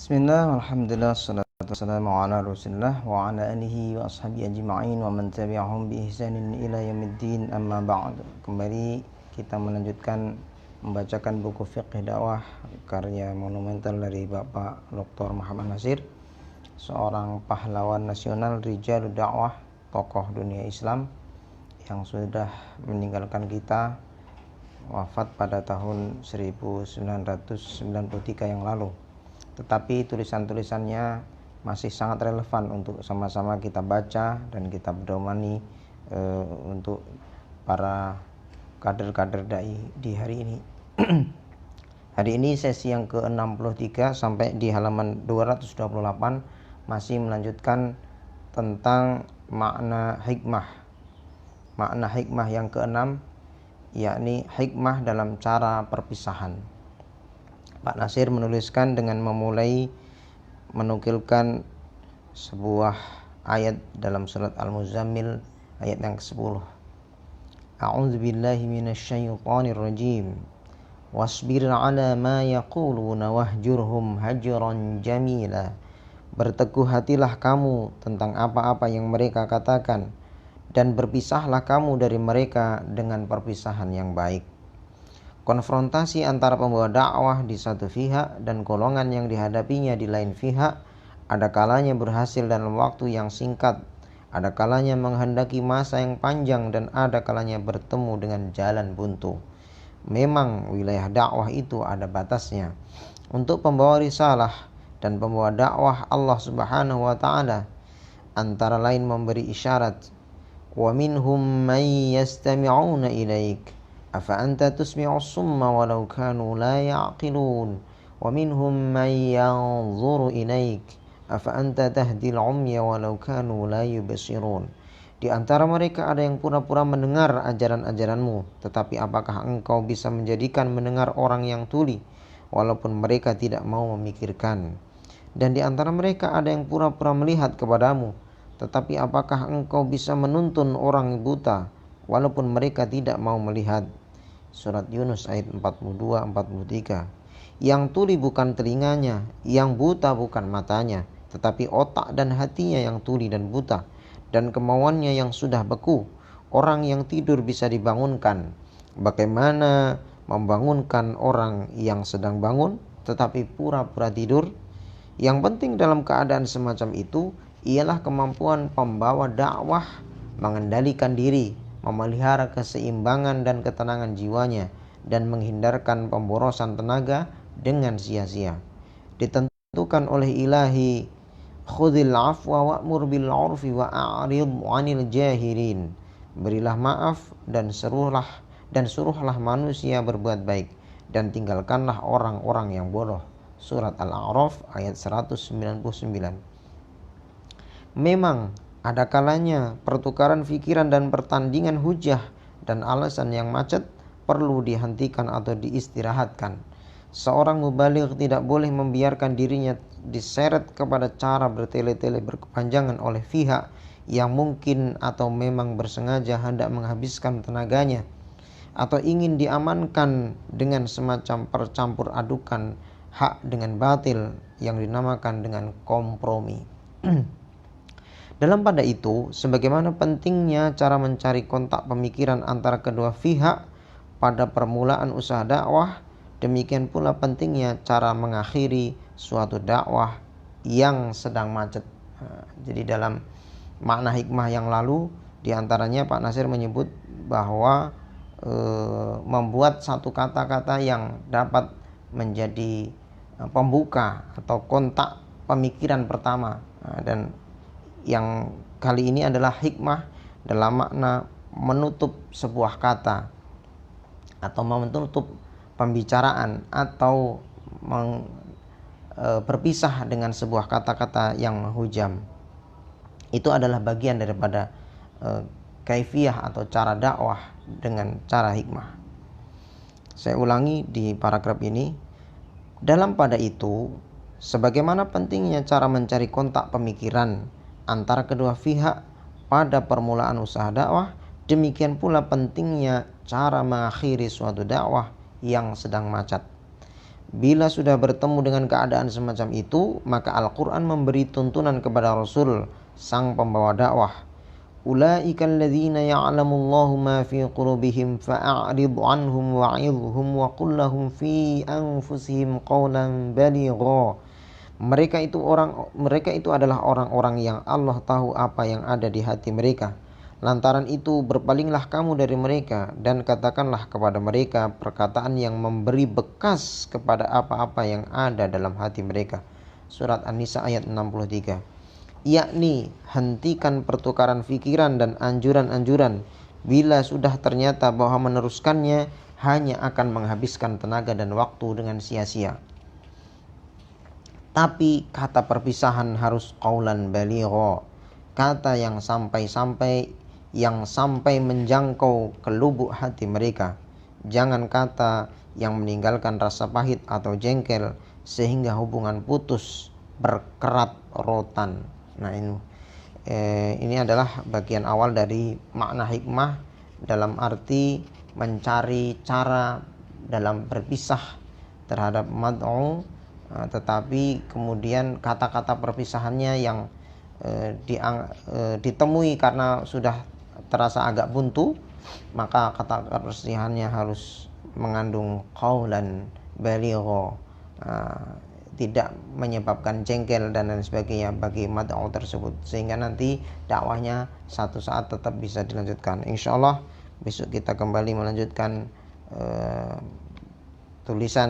Bismillah, alhamdulillah, salatu wassalamu ala rasulillah wa ala alihi wa ashabihi ajma'in wa man tabi'ahum bi ihsanin ila yaumiddin, amma ba'd. Kembali kita melanjutkan membacakan buku Fiqh Dakwah karya monumental dari Bapak Dr. Muhammad Nasir, seorang pahlawan nasional rijalud dakwah, tokoh dunia Islam yang sudah meninggalkan kita, wafat pada tahun 1993 yang lalu. Tetapi tulisan-tulisannya masih sangat relevan untuk sama-sama kita baca dan kita berdomani untuk para kader-kader dai di hari ini. Hari ini sesi yang ke-63 sampai di halaman 228 masih melanjutkan tentang makna hikmah. Makna hikmah yang ke-6, yakni hikmah dalam cara perpisahan. Pak Nasir menuliskan dengan memulai menukilkan sebuah ayat dalam surat Al-Muzammil ayat yang ke-10. A'udzubillahi minasyaitonir rajim. Wasbir 'ala ma yaquluna wahjurhum hajran jamila. Berteguh hatilah kamu tentang apa-apa yang mereka katakan, dan berpisahlah kamu dari mereka dengan perpisahan yang baik. Konfrontasi antara pembawa dakwah di satu pihak dan golongan yang dihadapinya di lain pihak ada kalanya berhasil dalam waktu yang singkat, ada kalanya menghendaki masa yang panjang, dan ada kalanya bertemu dengan jalan buntu. Memang wilayah dakwah itu ada batasnya. Untuk pembawa risalah dan pembawa dakwah Allah Subhanahu wa taala antara lain memberi isyarat, wa minhum man yastami'una ilaik afa anta tusmi'us summa walau kanu la ya'qilun wa minhum man yanzuru ilaik afa anta tahdil umya walau kanu la yubsirun. Di antara mereka ada yang pura-pura mendengar ajaran-ajaranmu, tetapi apakah engkau bisa menjadikan mendengar orang yang tuli walaupun mereka tidak mau memikirkan? Dan di antara mereka ada yang pura-pura melihat kepadamu, tetapi apakah engkau bisa menuntun orang buta walaupun mereka tidak mau melihat? Surat Yunus ayat 42-43. Yang tuli bukan telinganya, yang buta bukan matanya, tetapi otak dan hatinya yang tuli dan buta, dan kemauannya yang sudah beku. Orang yang tidur bisa dibangunkan. Bagaimana membangunkan orang yang sedang bangun tetapi pura-pura tidur? Yang penting dalam keadaan semacam itu ialah kemampuan pembawa dakwah mengendalikan diri, memelihara keseimbangan dan ketenangan jiwanya, dan menghindarkan pemborosan tenaga dengan sia-sia. Ditentukan oleh ilahi, khudhil afwa wa'mur bil 'urfi wa a'rid 'anil jahilin. Berilah maaf dan suruhlah manusia berbuat baik, dan tinggalkanlah orang-orang yang bodoh. Surat Al-A'raf ayat 199. Memang ada kalanya pertukaran pikiran dan pertandingan hujah dan alasan yang macet perlu dihentikan atau diistirahatkan. Seorang mubaligh tidak boleh membiarkan dirinya diseret kepada cara bertele-tele berkepanjangan oleh pihak yang mungkin atau memang bersengaja hendak menghabiskan tenaganya, atau ingin diamankan dengan semacam percampur adukan hak dengan batil yang dinamakan dengan kompromi. Dalam pada itu, sebagaimana pentingnya cara mencari kontak pemikiran antara kedua pihak pada permulaan usaha dakwah, demikian pula pentingnya cara mengakhiri suatu dakwah yang sedang macet. Jadi dalam makna hikmah yang lalu, diantaranya Pak Nasir menyebut bahwa membuat satu kata-kata yang dapat menjadi pembuka atau kontak pemikiran pertama, dan yang kali ini adalah hikmah dalam makna menutup sebuah kata atau menutup pembicaraan atau berpisah dengan sebuah kata-kata yang menghujam. Itu adalah bagian daripada kaifiyah atau cara dakwah dengan cara hikmah. Saya ulangi di paragraf ini. Dalam pada itu, sebagaimana pentingnya cara mencari kontak pemikiran antara kedua pihak pada permulaan usaha dakwah, demikian pula pentingnya cara mengakhiri suatu dakwah yang sedang macet. Bila sudah bertemu dengan keadaan semacam itu, maka Al-Quran memberi tuntunan kepada Rasul, sang pembawa dakwah. Ulaika alladzina ya'lamullahu ma fi qulubihim fa'a'rid anhum wa'idhhum wa qul lahum fi anfusihim qawlan baligha. Mereka itu adalah orang-orang yang Allah tahu apa yang ada di hati mereka. Lantaran itu berpalinglah kamu dari mereka dan katakanlah kepada mereka perkataan yang memberi bekas kepada apa-apa yang ada dalam hati mereka. Surat An-Nisa ayat 63. Yakni hentikan pertukaran pikiran dan anjuran-anjuran bila sudah ternyata bahwa meneruskannya hanya akan menghabiskan tenaga dan waktu dengan sia-sia. Tapi kata perpisahan harus qaulan baligha, kata yang sampai menjangkau ke lubuk hati mereka. Jangan kata yang meninggalkan rasa pahit atau jengkel sehingga hubungan putus berkerat rotan. Nah, ini adalah bagian awal dari makna hikmah dalam arti mencari cara dalam berpisah terhadap mad'u, tetapi kemudian kata-kata perpisahannya yang ditemui karena sudah terasa agak buntu, maka kata-kata perpisahannya harus mengandung qaulan baligha, tidak menyebabkan jengkel dan lain sebagainya bagi mad'u tersebut, sehingga nanti dakwahnya satu saat tetap bisa dilanjutkan. Insyaallah besok kita kembali melanjutkan tulisan